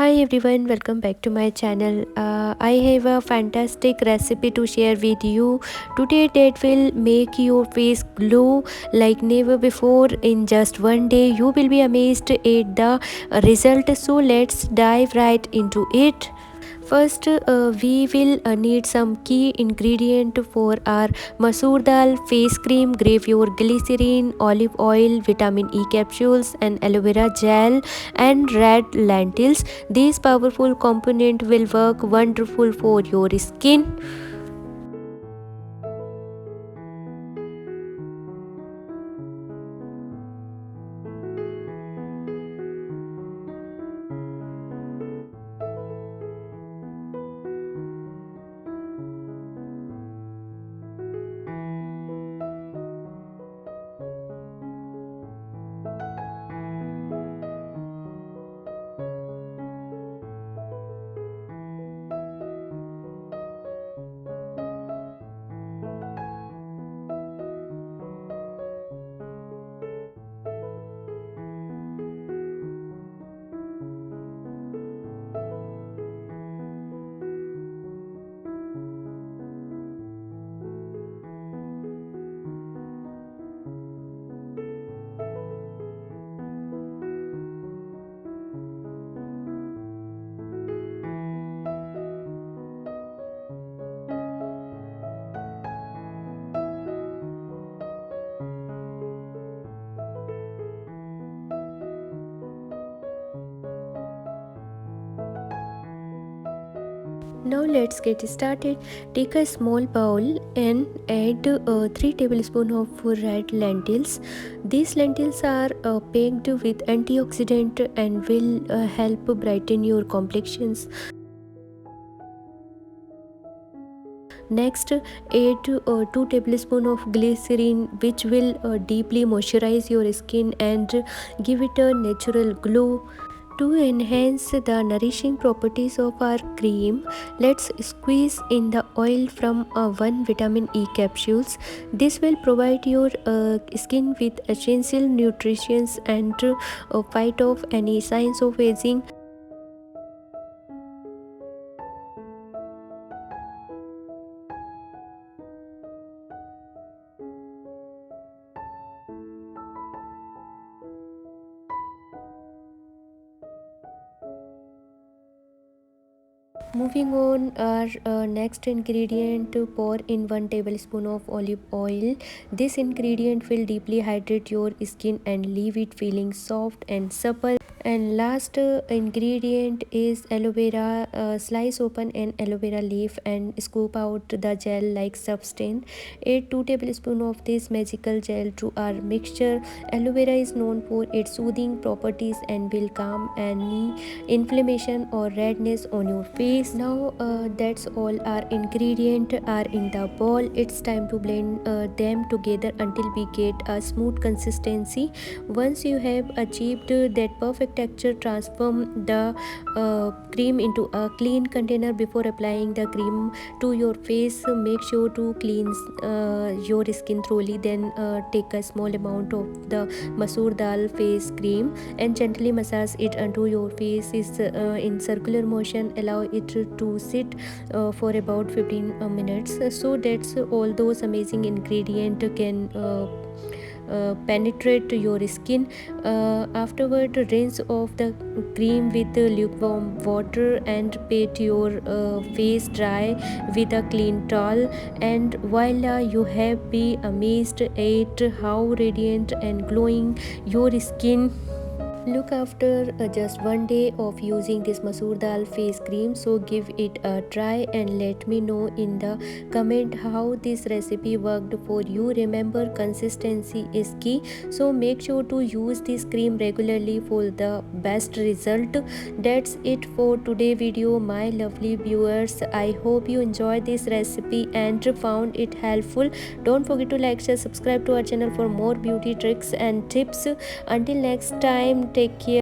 Hi everyone, welcome back to my channel. I have a fantastic recipe to share with you today that will make your face glow like never before. In just one day you will be amazed at the result. So let's dive right into it. First, we will need some key ingredient for our Masoor Dal Face Cream. Grab your glycerin, olive oil, vitamin E capsules and aloe vera gel and red lentils. This powerful component will work wonderful for your skin. Now let's get started. Take a small bowl and add 3 tablespoons of red lentils. These lentils are packed with antioxidant and will help brighten your complexions. Next, add 2 tablespoons of glycerin, which will deeply moisturize your skin and give it a natural glow. To enhance the nourishing properties of our cream, let's squeeze in the oil from 1 vitamin E capsules. This will provide your skin with essential nutrition and fight off any signs of aging. Moving on, our next ingredient, to pour in 1 tablespoon of olive oil. This ingredient will deeply hydrate your skin and leave it feeling soft and supple. And last ingredient is aloe vera. Slice open an aloe vera leaf and scoop out the gel like substance. Add 2 tablespoons of this magical gel to our mixture. Aloe vera is known for its soothing properties and will calm any inflammation or redness on your face. Now that's all our ingredients are in the bowl. It's time to blend them together until we get a smooth consistency. Once you have achieved that perfect texture, transform the cream into a clean container. Before applying the cream to your face, make sure to cleanse your skin thoroughly. Then take a small amount of the Masoor Dal Face Cream and gently massage it onto your face in circular motion. Allow it to sit for about 15 minutes, so that's all those amazing ingredients can penetrate your skin. Afterward, rinse off the cream with lukewarm water and pat your face dry with a clean towel, and voila, you have been amazed at how radiant and glowing your skin look after just one day of using this Masoor Dal face cream. So give it a try and let me know in the comment how this recipe worked for you. Remember, consistency is key, so make sure to use this cream regularly for the best result. That's it for today video, my lovely viewers. I hope you enjoyed this recipe and found it helpful. Don't forget to like, share, subscribe to our channel for more beauty tricks and tips. Until next time, take care.